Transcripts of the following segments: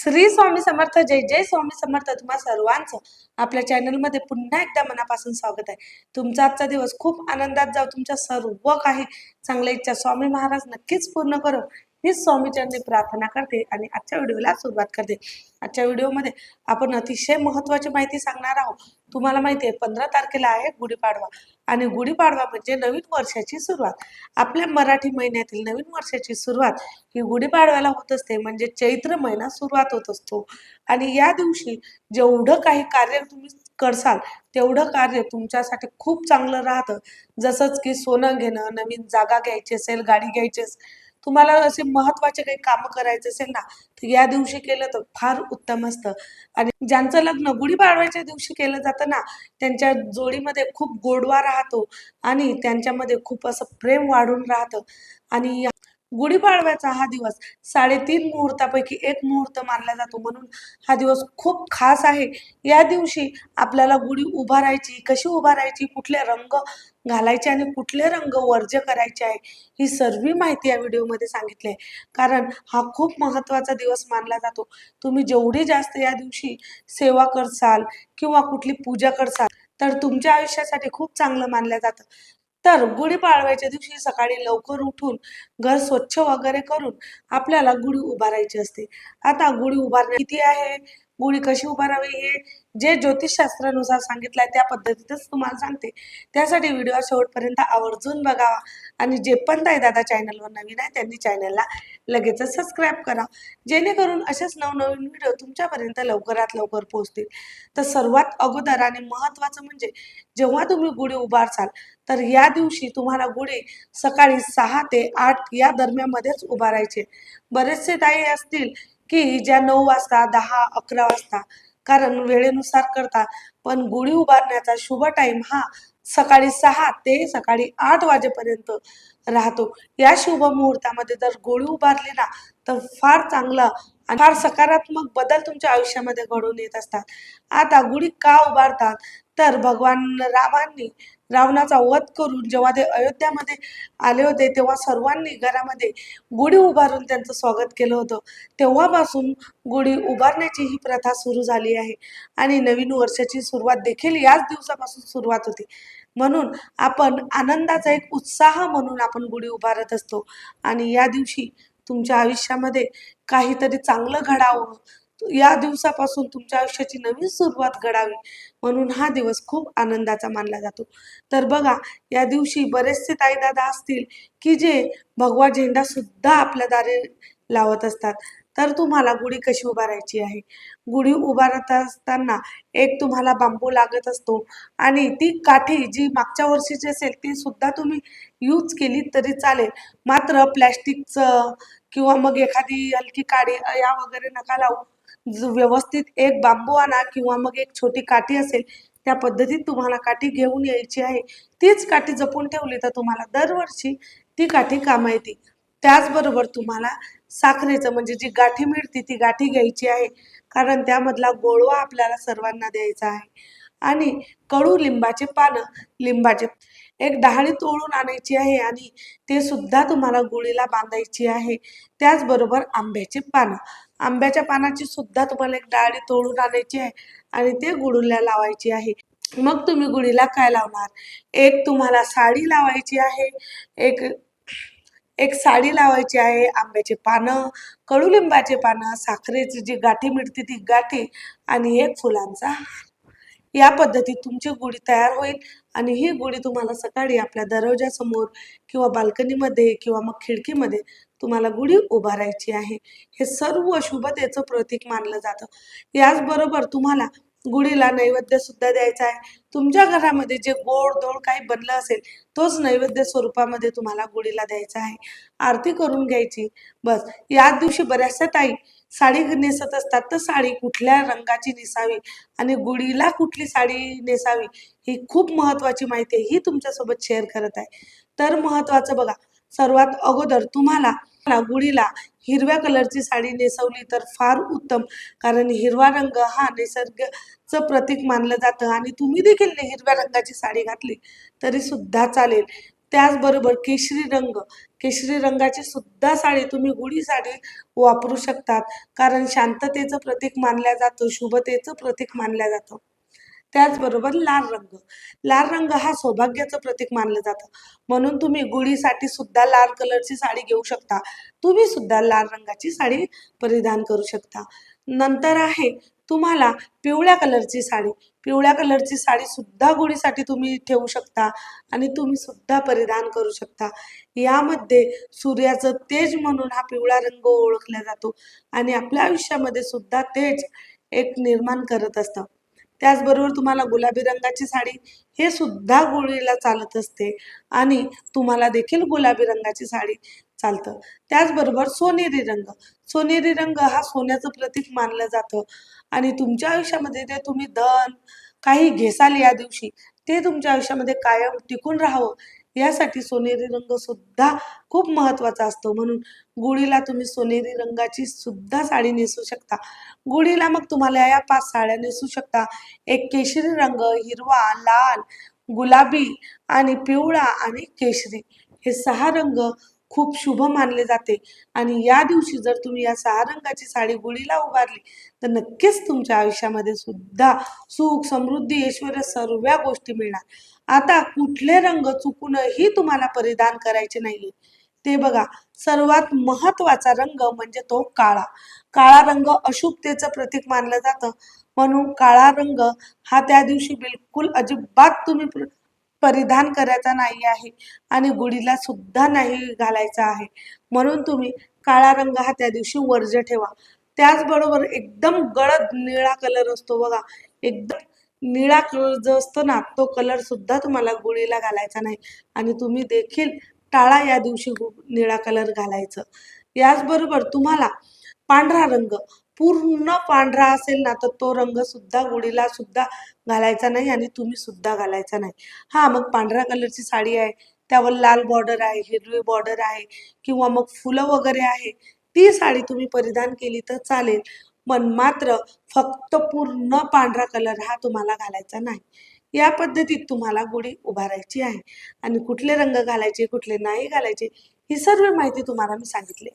श्री स्वामी समर्थ. जय जय स्वामी समर्थ. तुम्हा सर्वांचं आपल्या चॅनलमध्ये पुन्हा एकदा मनापासून स्वागत आहे. तुमचा आजचा दिवस खूप आनंदात जाऊ. तुमच्या सर्व काही चांगल्या इच्छा स्वामी महाराज नक्कीच पूर्ण करो हीच स्वामीचरणी प्रार्थना करते आणि आजच्या व्हिडिओला सुरुवात करते. आजच्या व्हिडिओमध्ये आपण अतिशय महत्त्वाची माहिती सांगणार आहोत. तुम्हाला माहिती आहे 15 तारखेला आहे गुढीपाडवा आणि गुढीपाडवा म्हणजे नवीन वर्षाची सुरुवात. आपल्या मराठी महिन्यातील नवीन वर्षाची सुरुवात ही गुढीपाडव्याला होत असते, म्हणजे चैत्र महिना सुरुवात होत असतो. आणि या दिवशी जेवढं काही कार्य तुम्ही करसाल तेवढं कार्य तुमच्यासाठी खूप चांगलं राहतं. जसंच की सोनं घेणं, नवीन जागा घ्यायची असेल, गाडी घ्यायची असेल, तुम्हाला असे महत्त्वाचे काही कामं करायचे असेल ना, तर या दिवशी केलं तर फार उत्तम असतं. आणि ज्यांचं लग्न गुढीपाडव्याच्या दिवशी केलं जातं ना, त्यांच्या जोडीमध्ये खूप गोडवा राहतो आणि त्यांच्यामध्ये खूप असं प्रेम वाढून राहतं. आणि गुढीपाडव्याचा हा दिवस 3.5 मुहूर्तापैकी एक मुहूर्त मानला जातो, म्हणून हा दिवस खूप खास आहे. या दिवशी आपल्याला गुढी उभारायची, कशी उभारायची, कुठले रंग घालायचे आणि कुठले रंग वर्ज्य करायचे आहे, ही सर्व माहिती या व्हिडिओमध्ये सांगितली आहे. कारण हा खूप महत्त्वाचा दिवस मानला जातो. तुम्ही जेवढी जास्त या दिवशी सेवा करसाल किंवा कुठली पूजा करसाल तर तुमच्या आयुष्यासाठी खूप चांगलं मानलं जातं. तर गुढीपाडव्याच्या दिवशी सकाळी लवकर उठून घर स्वच्छ वगैरे करून आपल्याला गुढी उभारायची असते. आता गुढी उभारणे किती आहे, गुढी कशी उभारावी हे जे ज्योतिषशास्त्रानुसार सांगितलं आहे त्या पद्धतीतच तुम्हाला सांगते. त्यासाठी व्हिडिओ शेवटपर्यंत आवर्जून बघावा आणि जे पण ताई दादा चॅनलवर नवीन आहे त्यांनी चॅनलला लगेचच सबस्क्राईब करा, जेणेकरून असेच नवनवीन व्हिडिओ तुमच्यापर्यंत लवकरात लवकर पोहोचतील. तर सर्वात अगोदर आणि महत्त्वाचं म्हणजे जेव्हा तुम्ही गुढी उभारसाल तर या दिवशी तुम्हाला गुढी सकाळी 6 ते 8 या दरम्यानमध्येच उभारायचे. बरेचसे ताई असतील की ज्या 9 वाजता, 10, 11 वाजता, कारण वेळेनुसार करता, पण गुढी उभारण्याचा शुभ टाइम हा सकाळी 6 ते सकाळी 8 वाजेपर्यंत राहतो. या शुभ मुहूर्तामध्ये जर गुढी उभारली ना तर फार चांगलं आणि फार सकारात्मक बदल तुमच्या आयुष्यामध्ये घडून येत असतात. आता गुढी का उभारतात, तर भगवान रामांनी रावणाचा वध करून जेव्हा ते अयोध्यामध्ये आले होते तेव्हा सर्वांनी घरामध्ये गुढी उभारून त्यांचं स्वागत केलं होतं. तेव्हापासून गुढी उभारण्याची ही प्रथा सुरू झाली आहे आणि नवीन वर्षाची सुरुवात देखील याच दिवसापासून सुरुवात होते. म्हणून आपण आनंदाचा एक उत्साह म्हणून आपण गुढी उभारत असतो आणि या दिवशी तुमच्या आयुष्यामध्ये काहीतरी चांगलं घडावं, या दिवसापासून तुमच्या आयुष्याची नवीन सुरुवात घडावी, म्हणून हा दिवस खूप आनंदाचा मानला जातो. तर बघा, या दिवशी बरेचसे ताईदादा असतील की जे भगवा झेंडा सुद्धा आपल्या दारी लावत असतात. तर तुम्हाला गुढी कशी उभारायची आहे, गुढी उभारत असताना एक तुम्हाला बांबू लागत असतो आणि ती काठी जी मागच्या वर्षीची असेल ती सुद्धा तुम्ही यूज केली तरी चालेल, मात्र प्लॅस्टिकचं किंवा मग एखादी हलकी काडी या वगैरे नका लावू. व्यवस्थित एक बांबू आणा किंवा मग एक छोटी काठी असेल त्या पद्धतीत तुम्हाला काठी घेऊन यायची आहे. तीच काठी जपून ठेवली तर तुम्हाला दरवर्षी ती काठी कामा येते. त्याचबरोबर तुम्हाला साखरेचं म्हणजे जी गाठी मिळते ती गाठी घ्यायची आहे, कारण त्यामधला गोडवा आपल्याला सर्वांना द्यायचा आहे. आणि कडू लिंबाचे पानं, लिंबाचे एक डहाळी तोडून आणायची आहे आणि ते सुद्धा तुम्हाला गुढीला बांधायची आहे. त्याचबरोबर आंब्याचे पानं, आंब्याच्या पानाची सुद्धा तुम्हाला एक डाळी तोडून आणायची आहे आणि ते गुढीला लावायची आहे. मग तुम्ही गुढीला काय लावणार, एक तुम्हाला साडी लावायची आहे, एक एक साडी लावायची आहे, आंब्याची पानं, कडुलिंबाचे पानं, साखरेची जी गाठी मिळते ती गाठी आणि एक फुलांचा हार. या पद्धतीत तुमची गुढी तयार होईल आणि ही गुढी तुम्हाला सकाळी आपल्या दरवाजासमोर किंवा बाल्कनीमध्ये किंवा मग खिडकीमध्ये तुम्हाला गुढी उभारायची आहे. हे सर्व शुभतेचं प्रतीक मानलं जातं. याचबरोबर तुम्हाला गुढीला नैवेद्य सुद्धा द्यायचा आहे. तुमच्या घरामध्ये जे गोड धोड काही बनलं असेल तोच नैवेद्य स्वरूपामध्ये तुम्हाला गुढीला द्यायचा आहे. आरती करून घ्यायची बस. याच दिवशी बऱ्याचशा ताई साडी नेसत असतात, तर साडी कुठल्या रंगाची नेसावी आणि गुढीला कुठली साडी नेसावी ही खूप महत्त्वाची माहिती आहे, ही तुमच्यासोबत शेअर करत आहे. तर महत्त्वाचं बघा, सर्वात अगोदर तुम्हाला गुढीला हिरव्या कलरची साडी नेसवली तर फार उत्तम, कारण हिरवा रंग हा निसर्गाचं प्रतीक मानलं जातं आणि तुम्ही देखील हिरव्या रंगाची साडी घातली तरी सुद्धा चालेल. त्याचबरोबर केशरी रंग, केशरी रंगाची सुद्धा साडी तुम्ही गुढीसाठी वापरू शकतात, कारण शांततेचं प्रतीक मानलं जातं, शुभतेचं प्रतीक मानलं जातं. त्याचबरोबर लाल रंग. लाल रंग हा सौभाग्याचं प्रतीक मानलं जातं. म्हणून तुम्ही गुढीसाठी सुद्धा लाल कलरची साडी घेऊ शकता. तुम्ही सुद्धा लाल रंगाची साडी परिधान करू शकता. नंतर आहे तुम्हाला पिवळ्या कलरची साडी. पिवळ्या कलरची साडी सुद्धा गुढीसाठी तुम्ही ठेवू शकता आणि तुम्ही सुद्धा परिधान करू शकता. यामध्ये सूर्याचं तेज म्हणून हा पिवळा रंग ओळखला जातो आणि आपल्या आयुष्यामध्ये सुद्धा तेज एक निर्माण करत असतं. त्याचबरोबर तुम्हाला गुलाबी रंगाची साडी हे सुद्धा गुढीला चालत असते आणि तुम्हाला देखील गुलाबी रंगाची साडी चालतं. त्याचबरोबर सोनेरी रंग. सोनेरी रंग हा सोन्याचं प्रतीक मानलं जातं आणि तुमच्या आयुष्यामध्ये ते तुम्ही धन काही घेसाल या दिवशी, ते तुमच्या आयुष्यामध्ये कायम टिकून राहावं यासाठी सोनेरी रंग सुद्धा खूप महत्वाचा असतो. म्हणून गुढीला तुम्ही सोनेरी रंगाची सुद्धा साडी नेसू शकता. गुढीला मग तुम्हाला या 5 साड्या नेसू शकता. एक केशरी रंग, हिरवा, लाल, गुलाबी आणि पिवळा आणि केशरी हे 6 रंग खूप शुभ मानले जाते आणि या दिवशी जर तुम्ही या 6 रंगाची साडी गुढीला उभारली तर नक्कीच तुमच्या आयुष्यामध्ये सुद्धा सुख, समृद्धी, ऐश्वर्य सर्व गोष्टी मिळणार. आता कुठले रंग चुकूनही तुम्हाला परिधान करायचे नाहीये ते बघा. सर्वात महत्वाचा रंग म्हणजे तो काळा. काळा रंग अशुभतेचं प्रतीक मानलं जातं. म्हणून काळा रंग हा त्या दिवशी बिलकुल अजिबात तुम्ही परिधान करायचा नाही आहे आणि गुढीला सुद्धा नाही घालायचा आहे. म्हणून तुम्ही काळा रंग हा त्या दिवशी वर्ज्य ठेवा. त्याचबरोबर एकदम गडद निळा कलर असतो बघा, एकदम निळा कलर जो असतो ना तो कलर सुद्धा तुम्हाला गुढीला घालायचा नाही आणि तुम्ही देखील टाळा या दिवशी निळा कलर घालायचं. याचबरोबर तुम्हाला पांढरा रंग पूर्ण पांढरा असेल ना तर तो रंग सुद्धा गुढीला सुद्धा घालायचा नाही आणि तुम्ही सुद्धा घालायचा नाही. हा मग पांढऱ्या कलरची साडी आहे, त्यावर लाल बॉर्डर आहे, हिरवी बॉर्डर आहे किंवा मग फुलं वगैरे आहे, ती साडी तुम्ही परिधान केली तर चालेल. पण मात्र फक्त पूर्ण पांढरा कलर हा तुम्हाला घालायचा नाही. या पद्धतीत तुम्हाला गुढी उभारायची आहे आणि कुठले रंग घालायचे, कुठले नाही घालायचे ही सर्व माहिती तुम्हाला मी सांगितली.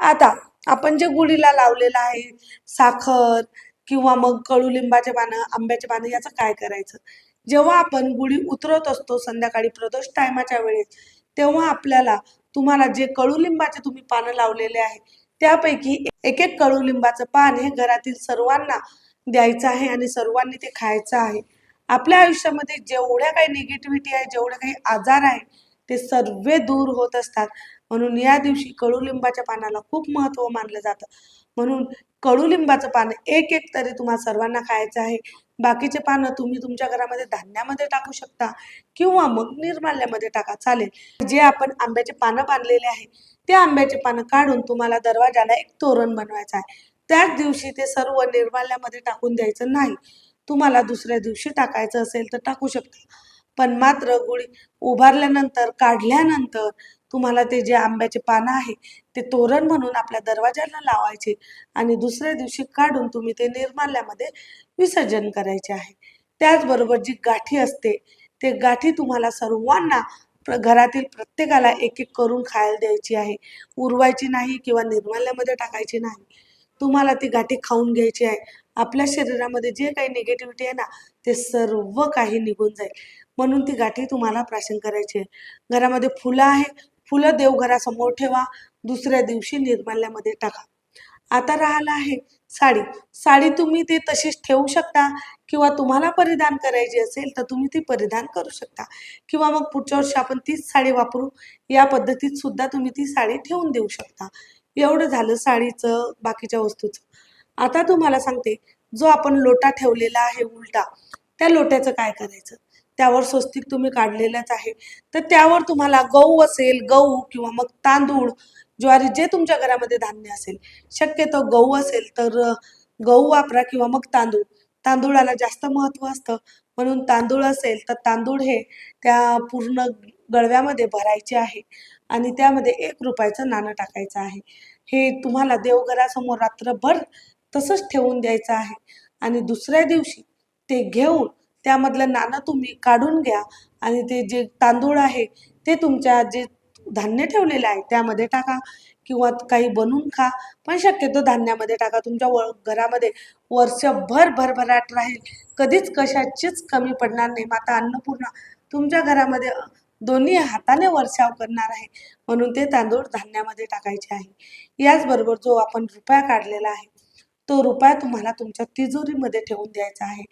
आता आपण जे गुढीला लावलेलं आहे साखर किंवा मग कडुलिंबाचे पानं, आंब्याचे पानं याचं काय करायचं? जेव्हा आपण गुढी उतरवत असतो संध्याकाळी प्रदोष टायमाच्या वेळेस, तेव्हा आपल्याला तुम्हाला जे कडुलिंबाचे तुम्ही पानं लावलेले आहे त्यापैकी एक एक कडुलिंबाचं पान हे घरातील सर्वांना द्यायचं आहे आणि सर्वांनी ते खायचं आहे. आपल्या आयुष्यामध्ये जेवढ्या काही निगेटिव्हिटी आहे, जेवढे काही आजार आहे ते सर्व दूर होत असतात. म्हणून या दिवशी कडुलिंबाच्या पानाला खूप महत्त्व मानलं जातं. म्हणून कडुलिंबाचं पान एक एक तरी तुम्हा सर्वांना खायचं आहे. बाकीचे पानं तुम्ही तुमच्या घरामध्ये धान्यामध्ये टाकू शकता किंवा मग निर्माल्यामध्ये टाका, चालेल. जे आपण आंब्याचे पानं बांधलेले आहे ते आंब्याचे पानं काढून तुम्हाला दरवाजाला एक तोरण बनवायचं आहे. त्याच दिवशी ते सर्व निर्माल्यामध्ये टाकून द्यायचं नाही. तुम्हाला दुसऱ्या दिवशी टाकायचं असेल तर टाकू शकता. पण मात्र गुढी उभारल्यानंतर, काढल्यानंतर तुम्हाला ते जे आंब्याचे पानं आहे ते तोरण म्हणून आपल्या दरवाजाला लावायचे आणि दुसऱ्या दिवशी काढून तुम्ही ते निर्माल्यामध्ये विसर्जन करायचे आहे. त्याचबरोबर जी गाठी असते ते गाठी तुम्हाला सर्वांना घरातील प्रत्येकाला एक एक करून खायला द्यायची आहे. उरवायची नाही किंवा निर्माल्यामध्ये टाकायची नाही. तुम्हाला ती गाठी खाऊन घ्यायची आहे. आपल्या शरीरामध्ये जे काही निगेटिव्हिटी आहे ना ते सर्व काही निघून जाईल. म्हणून ती गाठी तुम्हाला प्राशन करायची आहे. घरामध्ये फुलं आहे, फुलं देवघरासमोर ठेवा, दुसऱ्या दिवशी निर्माल्यामध्ये टाका. आता राहिला आहे साडी. साडी तुम्ही ती तशीच ठेवू शकता किंवा तुम्हाला परिधान करायची असेल तर तुम्ही ती परिधान करू शकता किंवा मग पुढच्या वर्षी आपण तीच साडी वापरू या पद्धतीत सुद्धा तुम्ही ती साडी ठेवून देऊ शकता. एवढं झालं साडीचं, बाकीच्या वस्तूचं. आता तुम्हाला सांगते, जो आपण लोटा ठेवलेला आहे उलटा, त्या लोट्याचं काय करायचं? त्यावर स्वस्तिक तुम्ही काढलेलंच आहे. तर त्यावर तुम्हाला गहू असेल, गहू किंवा मग तांदूळ, ज्वारी जे तुमच्या घरामध्ये धान्य असेल, शक्यतो गहू असेल तर गहू वापरा किंवा मग तांदूळ. तांदूळाला जास्त महत्त्व असतं. म्हणून तांदूळ असेल तर तांदूळ हे त्या पूर्ण गळव्यामध्ये भरायचे आहे आणि त्यामध्ये ₹1 नाणं टाकायचं आहे. हे तुम्हाला देवघरासमोर रात्रभर तसंच ठेवून द्यायचं आहे आणि दुसऱ्या दिवशी ते घेऊन त्यामधलं नाणं तुम्ही काढून घ्या आणि ते जे तांदूळ आहे ते तुमच्या जे धान्य ठेवलेलं आहे त्यामध्ये टाका किंवा काही बनवून खा, पण शक्यतो धान्यामध्ये टाका. तुमच्या घरामध्ये वर्षभर भरभराट राहील, कधीच कशाचीच कमी पडणार नाही. माता अन्नपूर्णा तुमच्या घरामध्ये दोन्ही हाताने वर्षाव करणार आहे, म्हणून ते तांदूळ धान्यामध्ये टाकायचे आहे. याचबरोबर जो आपण रुपया काढलेला आहे तो रुपया तुम्हाला तुमच्या तिजोरीमध्ये ठेवून द्यायचा आहे.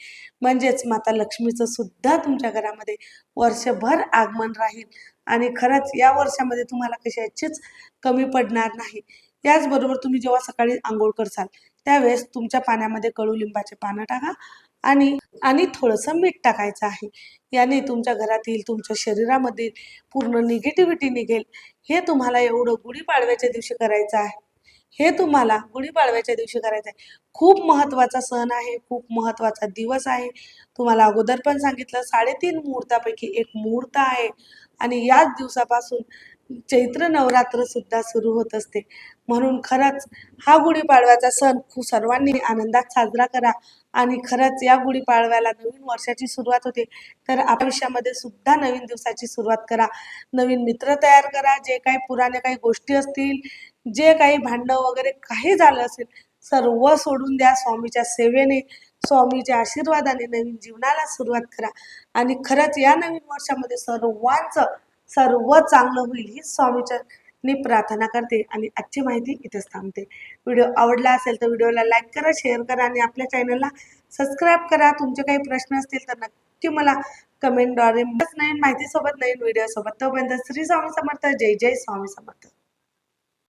म्हणजेच माता लक्ष्मीचं सुद्धा तुमच्या घरामध्ये वर्षभर आगमन राहील आणि खरंच या वर्षामध्ये तुम्हाला कशाचीच कमी पडणार नाही. याचबरोबर तुम्ही जेव्हा सकाळी अंघोळ करसाल त्यावेळेस तुमच्या पाण्यामध्ये कडुलिंबाचे पानं टाका आणि आणि थोडंसं मीठ टाकायचं आहे. याने तुमच्या घरातील तुमच्या शरीरामध्ये पूर्ण निगेटिव्हिटी निघेल. हे तुम्हाला एवढं गुढीपाडव्याच्या दिवशी करायचं आहे. हे तुम्हाला गुढीपाडव्याच्या दिवशी करायचं आहे. खूप महत्त्वाचा सण आहे, खूप महत्त्वाचा दिवस आहे. तुम्हाला अगोदर पण सांगितलं 3.5 मुहूर्तापैकी एक मुहूर्त आहे आणि याच दिवसापासून चैत्र नवरात्र सुद्धा सुरू होत असते. म्हणून खरंच हा गुढीपाडव्याचा सण खूप सर्वांनी आनंदात साजरा करा आणि खरंच या गुढीपाडव्याला नवीन वर्षाची सुरुवात होते, तर आपल्या आयुष्यामध्ये सुद्धा नवीन दिवसाची सुरुवात करा. नवीन मित्र तयार करा. जे काही पुराण्या काही गोष्टी असतील, जे काही भांडणं वगैरे काही झालं असेल, सर्व सोडून द्या. स्वामीच्या सेवेने, स्वामीच्या आशीर्वादाने नवीन जीवनाला सुरुवात करा आणि खरंच या नवीन वर्षामध्ये सर्वांचं सर्व चांगलं होईल ही स्वामीच्या मी प्रार्थना करते आणि आजची माहिती इथेच थांबते. व्हिडिओ आवडला असेल तर व्हिडिओला लाईक करा, शेअर करा आणि आपल्या चॅनलला सबस्क्राईब करा. तुमचे काही प्रश्न असतील तर नक्की मला कमेंटद्वारे नवीन माहितीसोबत नवीन व्हिडिओसोबत. तोपर्यंत श्री स्वामी समर्थ. जय जय स्वामी समर्थ.